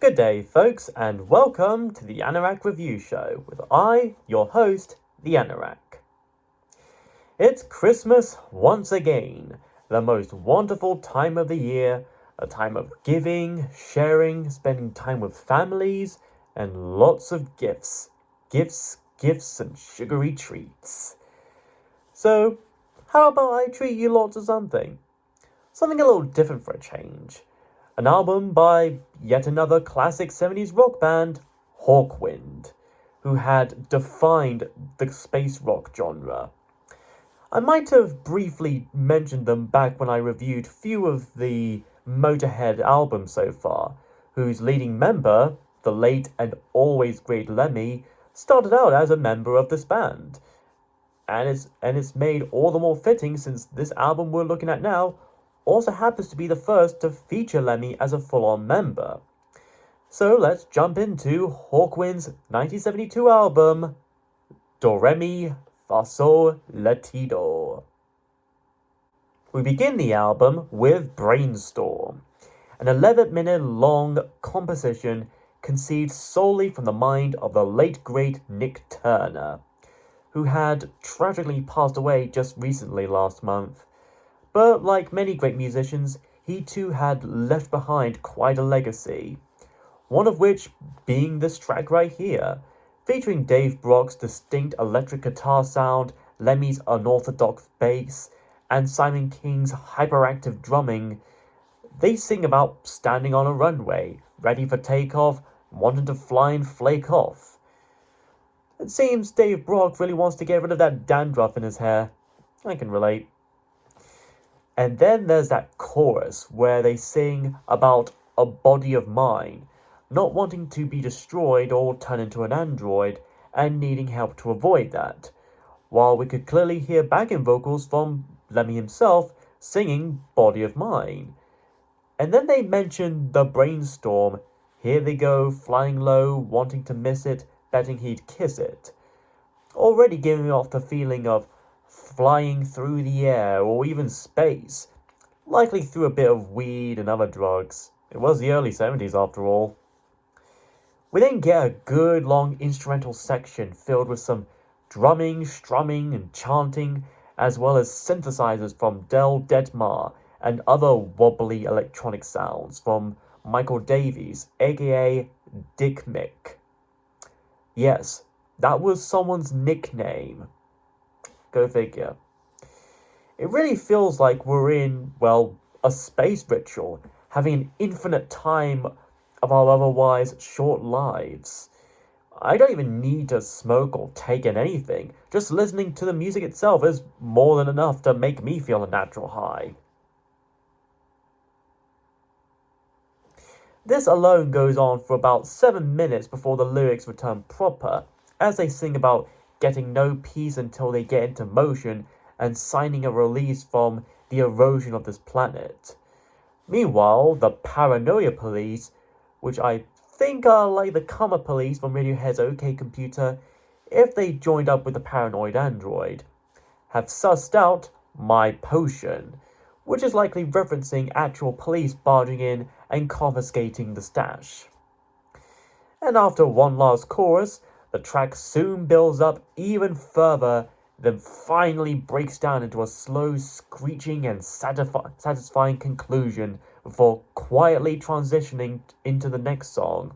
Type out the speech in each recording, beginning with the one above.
Good day, folks, and welcome to the Anorak Review Show with your host, the Anorak. It's Christmas once again, the most wonderful time of the year, a time of giving, sharing, spending time with families, and lots of gifts. Gifts, and sugary treats. So, how about I treat you lots of something? Something a little different for a change. An album by yet another classic 70s rock band, Hawkwind, who had defined the space rock genre. I might have briefly mentioned them back when I reviewed few of the Motorhead albums so far, whose leading member, the late and always great Lemmy, started out as a member of this band. And it's made all the more fitting since this album we're looking at now also happens to be the first to feature Lemmy as a full-on member. So let's jump into Hawkwind's 1972 album, Doremi, Fasol, Latido. We begin the album with Brainstorm, an 11-minute long composition conceived solely from the mind of the late great Nick Turner, who had tragically passed away just recently last month. But like many great musicians, he too had left behind quite a legacy. One of which being this track right here, featuring Dave Brock's distinct electric guitar sound, Lemmy's unorthodox bass, and Simon King's hyperactive drumming. They sing about standing on a runway, ready for takeoff, wanting to fly and flake off. It seems Dave Brock really wants to get rid of that dandruff in his hair. I can relate. And then there's that chorus where they sing about a body of mine, not wanting to be destroyed or turn into an android, and needing help to avoid that. While we could clearly hear backing vocals from Lemmy himself singing Body of Mine. And then they mention the Brainstorm. Here they go, flying low, wanting to miss it, betting he'd kiss it. Already giving off the feeling of flying through the air or even space, likely through a bit of weed and other drugs. It was the early 70s after all. We then get a good long instrumental section filled with some drumming, strumming, and chanting, as well as synthesizers from Del Detmar and other wobbly electronic sounds from Michael Davies, aka Dick Mick. Yes, that was someone's nickname. Go figure. It really feels like we're in, a space ritual, having an infinite time of our otherwise short lives. I don't even need to smoke or take in anything. Just listening to the music itself is more than enough to make me feel a natural high. This alone goes on for about 7 minutes before the lyrics return proper, as they sing about getting no peace until they get into motion and signing a release from the erosion of this planet. Meanwhile, the Paranoia Police, which I think are like the Karma Police from Radiohead's OK Computer, if they joined up with the Paranoid Android, have sussed out My Potion, which is likely referencing actual police barging in and confiscating the stash. And after one last chorus, the track soon builds up even further, then finally breaks down into a slow, screeching and satisfying conclusion before quietly transitioning into the next song.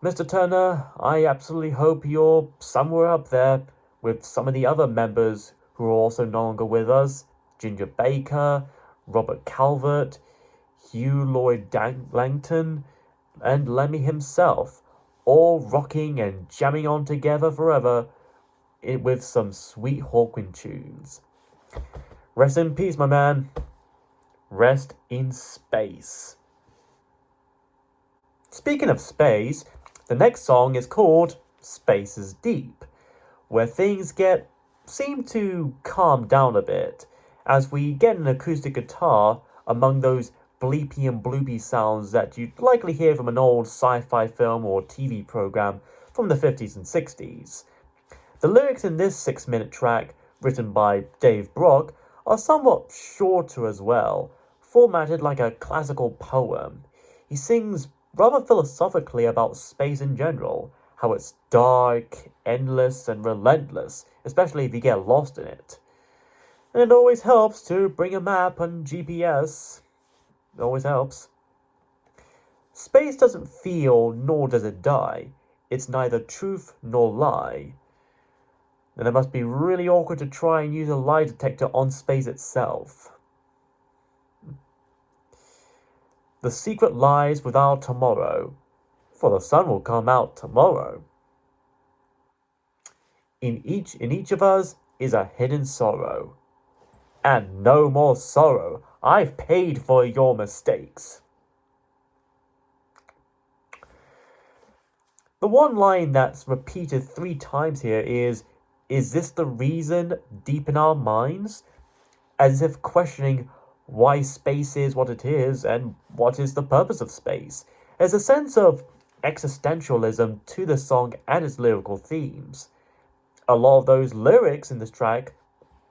Mr. Turner, I absolutely hope you're somewhere up there with some of the other members who are also no longer with us. Ginger Baker, Robert Calvert, Hugh Lloyd Langton, and Lemmy himself, all rocking and jamming on together forever with some sweet Hawkwind tunes. Rest in peace, my man. Rest in space. Speaking of space, the next song is called Space is Deep, where things seem to calm down a bit, as we get an acoustic guitar among those bleepy and bloopy sounds that you'd likely hear from an old sci-fi film or TV program from the 50s and 60s. The lyrics in this 6-minute track, written by Dave Brock, are somewhat shorter as well, formatted like a classical poem. He sings rather philosophically about space in general, how it's dark, endless, and relentless, especially if you get lost in it. And it always helps to bring a map and GPS. It always helps. Space doesn't feel nor does it die. It's neither truth nor lie. And it must be really awkward to try and use a lie detector on space itself. The secret lies with our tomorrow, for the sun will come out tomorrow. In each of us is a hidden sorrow. And no more sorrow. I've paid for your mistakes. The one line that's repeated 3 times here is this the reason deep in our minds? As if questioning why space is what it is and what is the purpose of space. There's a sense of existentialism to the song and its lyrical themes. A lot of those lyrics in this track,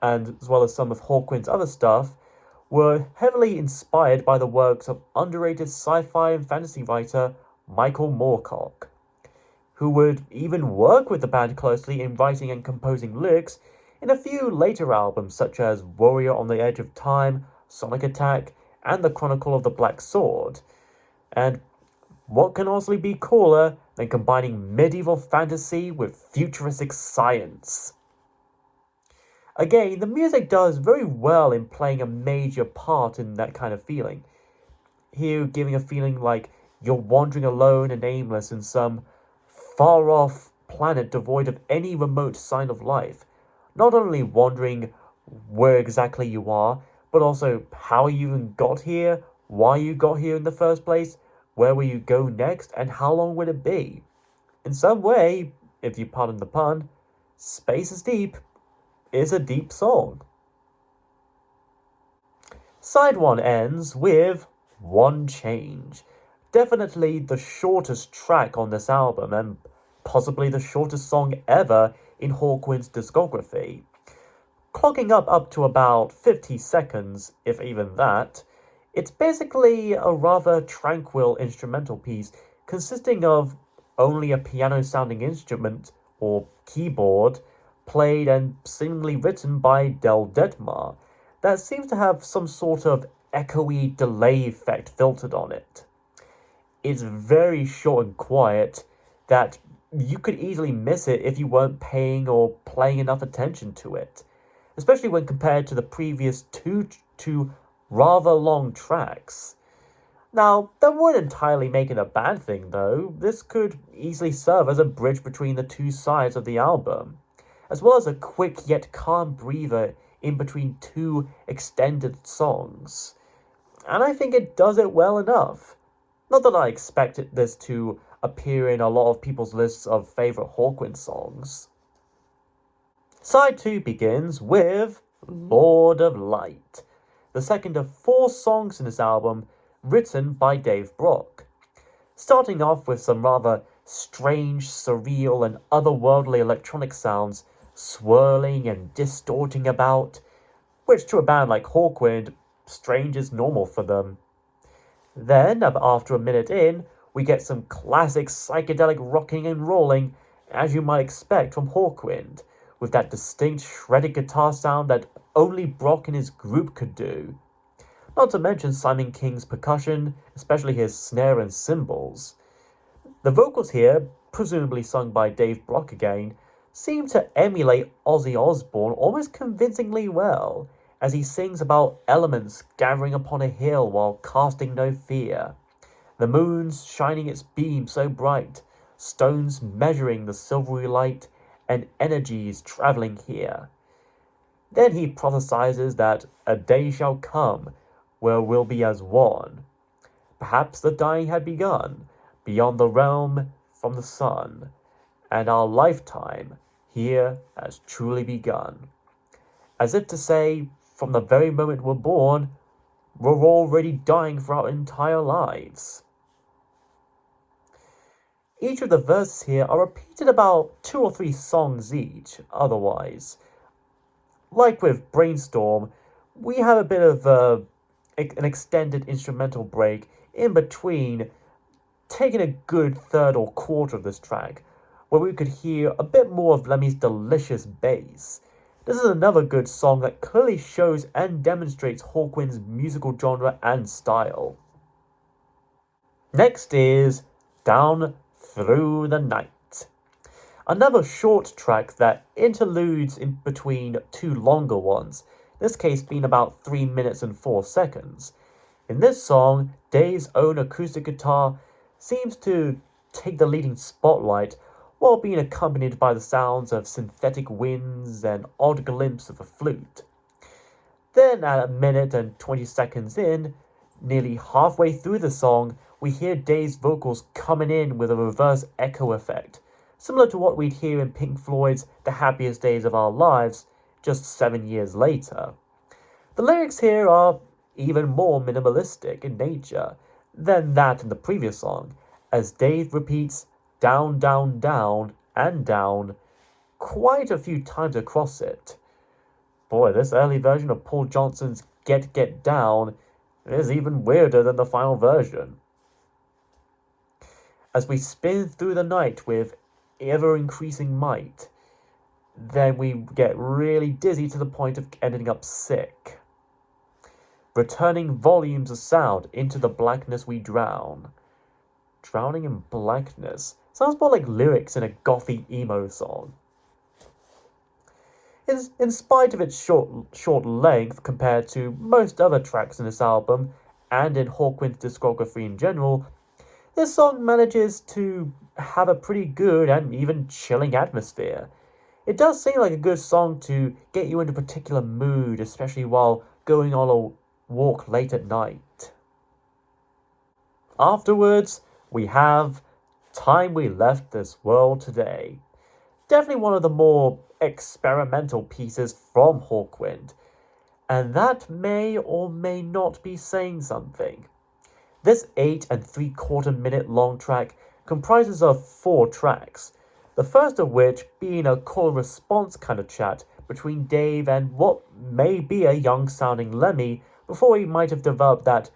and as well as some of Hawkwind's other stuff, were heavily inspired by the works of underrated sci-fi and fantasy writer Michael Moorcock, who would even work with the band closely in writing and composing lyrics in a few later albums such as Warrior on the Edge of Time, Sonic Attack, and The Chronicle of the Black Sword. And what can honestly be cooler than combining medieval fantasy with futuristic science? Again, the music does very well in playing a major part in that kind of feeling. Here, giving a feeling like you're wandering alone and aimless in some far off planet devoid of any remote sign of life. Not only wondering where exactly you are, but also how you even got here, why you got here in the first place, where will you go next, and how long will it be? In some way, if you pardon the pun, Space is Deep is a deep song. Side 1 ends with One Change. Definitely the shortest track on this album and possibly the shortest song ever in Hawkwind's discography. Clocking up to about 50 seconds, if even that, it's basically a rather tranquil instrumental piece consisting of only a piano-sounding instrument, or keyboard, played and seemingly written by Del Detmar, that seems to have some sort of echoey delay effect filtered on it. It's very short and quiet that you could easily miss it if you weren't paying or paying enough attention to it, especially when compared to the previous two rather long tracks. Now, that wouldn't entirely make it a bad thing though. This could easily serve as a bridge between the two sides of the album, as well as a quick yet calm breather in between two extended songs. And I think it does it well enough. Not that I expected this to appear in a lot of people's lists of favourite Hawkwind songs. Side 2 begins with Lord of Light, the second of 4 songs in this album written by Dave Brock. Starting off with some rather strange, surreal, and otherworldly electronic sounds swirling and distorting about, which to a band like Hawkwind, strange is normal for them. Then, after a minute in, we get some classic psychedelic rocking and rolling, as you might expect from Hawkwind, with that distinct shredded guitar sound that only Brock and his group could do. Not to mention Simon King's percussion, especially his snare and cymbals. The vocals here, presumably sung by Dave Brock again, seem to emulate Ozzy Osbourne almost convincingly well, as he sings about elements gathering upon a hill while casting no fear. The moon's shining its beam so bright, stones measuring the silvery light, and energies travelling here. Then he prophesies that a day shall come where we'll be as one. Perhaps the dying had begun, beyond the realm from the sun, and our lifetime here has truly begun. As if to say, from the very moment we're born, we're already dying for our entire lives. Each of the verses here are repeated about 2 or 3 songs each, otherwise. Like with Brainstorm, we have a bit of an extended instrumental break in between taking a good third or quarter of this track, where we could hear a bit more of Lemmy's delicious bass. This is another good song that clearly shows and demonstrates Hawkwind's musical genre and style. Next is Down Through the Night. Another short track that interludes in between two longer ones, this case being about 3 minutes and 4 seconds. In this song, Dave's own acoustic guitar seems to take the leading spotlight while being accompanied by the sounds of synthetic winds and odd glimpse of a flute. Then at 1 minute and 20 seconds in, nearly halfway through the song, we hear Dave's vocals coming in with a reverse echo effect, similar to what we'd hear in Pink Floyd's The Happiest Days of Our Lives just 7 years later. The lyrics here are even more minimalistic in nature than that in the previous song, as Dave repeats down, down, down, and down quite a few times across it. Boy, this early version of Paul Johnson's Get Get Down is even weirder than the final version. As we spin through the night with ever-increasing might, then we get really dizzy to the point of ending up sick. Returning volumes of sound into the blackness we drown. Drowning in blackness sounds more like lyrics in a gothy emo song. In spite of its short length compared to most other tracks in this album, and in Hawkwind's discography in general, this song manages to have a pretty good and even chilling atmosphere. It does seem like a good song to get you into a particular mood, especially while going on a walk late at night. Afterwards, we have Time We Left This World Today. Definitely one of the more experimental pieces from Hawkwind, and that may or may not be saying something. This 8 3/4 minute long track comprises of 4 tracks, the first of which being a call response kind of chat between Dave and what may be a young sounding Lemmy before he might have developed that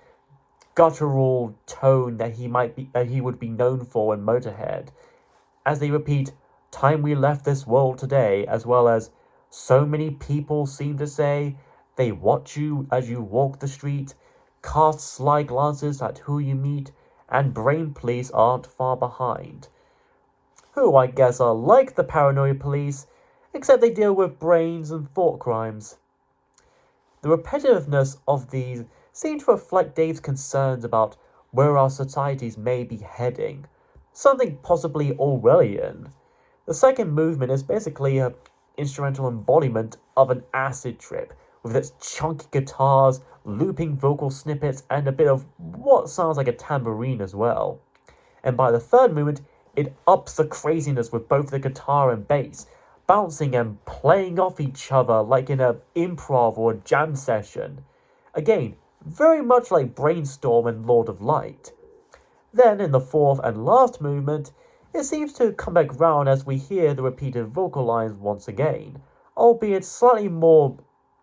guttural tone that he would be known for in Motorhead, as they repeat time we left this world today, as well as so many people seem to say they watch you as you walk the street, cast sly glances at who you meet, and brain police aren't far behind. Who I guess are like the paranoid police, except they deal with brains and thought crimes. The repetitiveness of these seem to reflect Dave's concerns about where our societies may be heading, something possibly Orwellian. The second movement is basically an instrumental embodiment of an acid trip, with its chunky guitars, looping vocal snippets, and a bit of what sounds like a tambourine as well. And by the third movement, it ups the craziness with both the guitar and bass, bouncing and playing off each other like in an improv or a jam session. Again, very much like Brainstorm and Lord of Light. Then, in the fourth and last movement, it seems to come back round as we hear the repeated vocal lines once again, albeit slightly more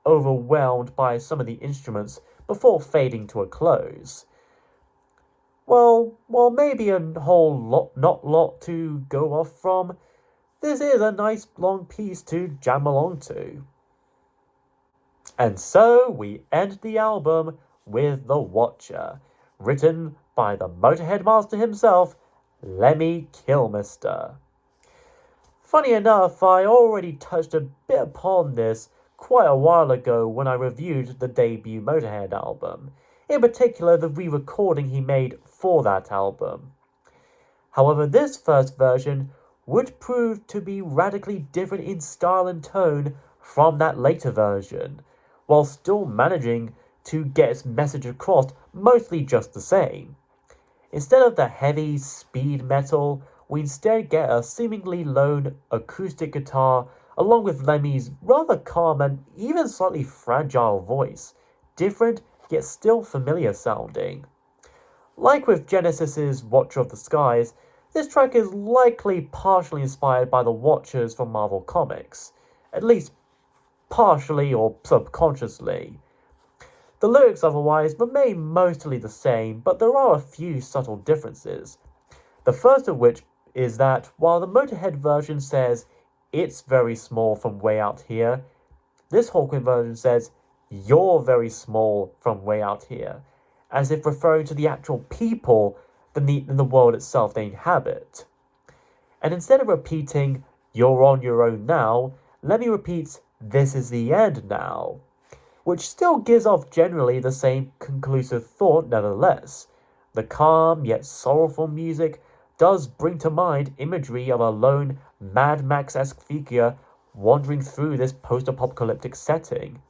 overwhelmed by some of the instruments before fading to a close. Well, while maybe a whole lot to go off from, this is a nice long piece to jam along to. And so we end the album with The Watcher, written by the Motorhead master himself, Lemmy Kilmister. Funny enough, I already touched a bit upon this quite a while ago when I reviewed the debut Motorhead album, in particular the re-recording he made for that album. However, this first version would prove to be radically different in style and tone from that later version, while still managing to get its message across mostly just the same. Instead of the heavy speed metal, we instead get a seemingly lone acoustic guitar along with Lemmy's rather calm and even slightly fragile voice, different yet still familiar sounding. Like with Genesis's Watcher of the Skies, this track is likely partially inspired by the Watchers from Marvel Comics, at least partially or subconsciously. The lyrics otherwise remain mostly the same, but there are a few subtle differences. The first of which is that while the Motorhead version says it's very small from way out here, this Hawkwind version says you're very small from way out here, as if referring to the actual people than the world itself they inhabit. And instead of repeating, you're on your own now, Lemmy repeats, this is the end now, which still gives off generally the same conclusive thought nevertheless. The calm yet sorrowful music does bring to mind imagery of a lone Mad Max-esque figure wandering through this post-apocalyptic setting,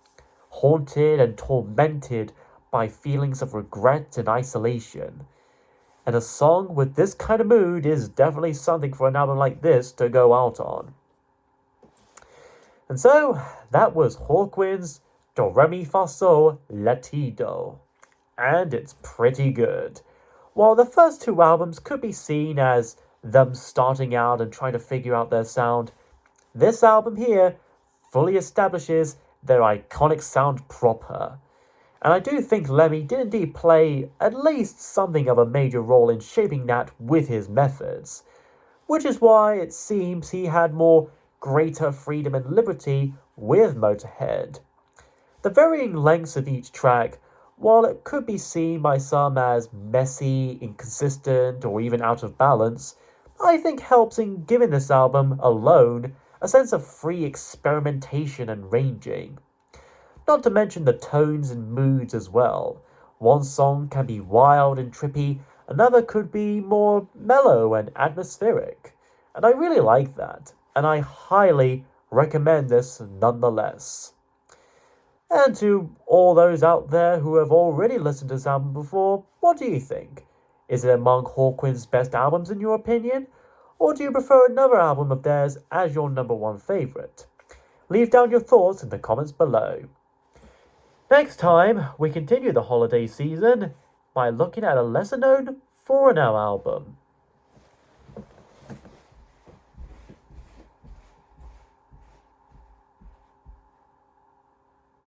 haunted and tormented by feelings of regret and isolation. And a song with this kind of mood is definitely something for an album like this to go out on. And so, that was Hawkwind's Doremi Fasol Latido. And it's pretty good. While the first two albums could be seen as them starting out and trying to figure out their sound, this album here fully establishes their iconic sound proper. And I do think Lemmy did indeed play at least something of a major role in shaping that with his methods, which is why it seems he had more greater freedom and liberty with Motorhead. The varying lengths of each track, while it could be seen by some as messy, inconsistent, or even out of balance, I think helps in giving this album alone a sense of free experimentation and ranging. Not to mention the tones and moods as well. One song can be wild and trippy, another could be more mellow and atmospheric. And I really like that, and I highly recommend this nonetheless. And to all those out there who have already listened to this album before, what do you think? Is it among Hawkwind's best albums in your opinion? Or do you prefer another album of theirs as your number one favourite? Leave down your thoughts in the comments below. Next time, we continue the holiday season by looking at a lesser known foreigner album.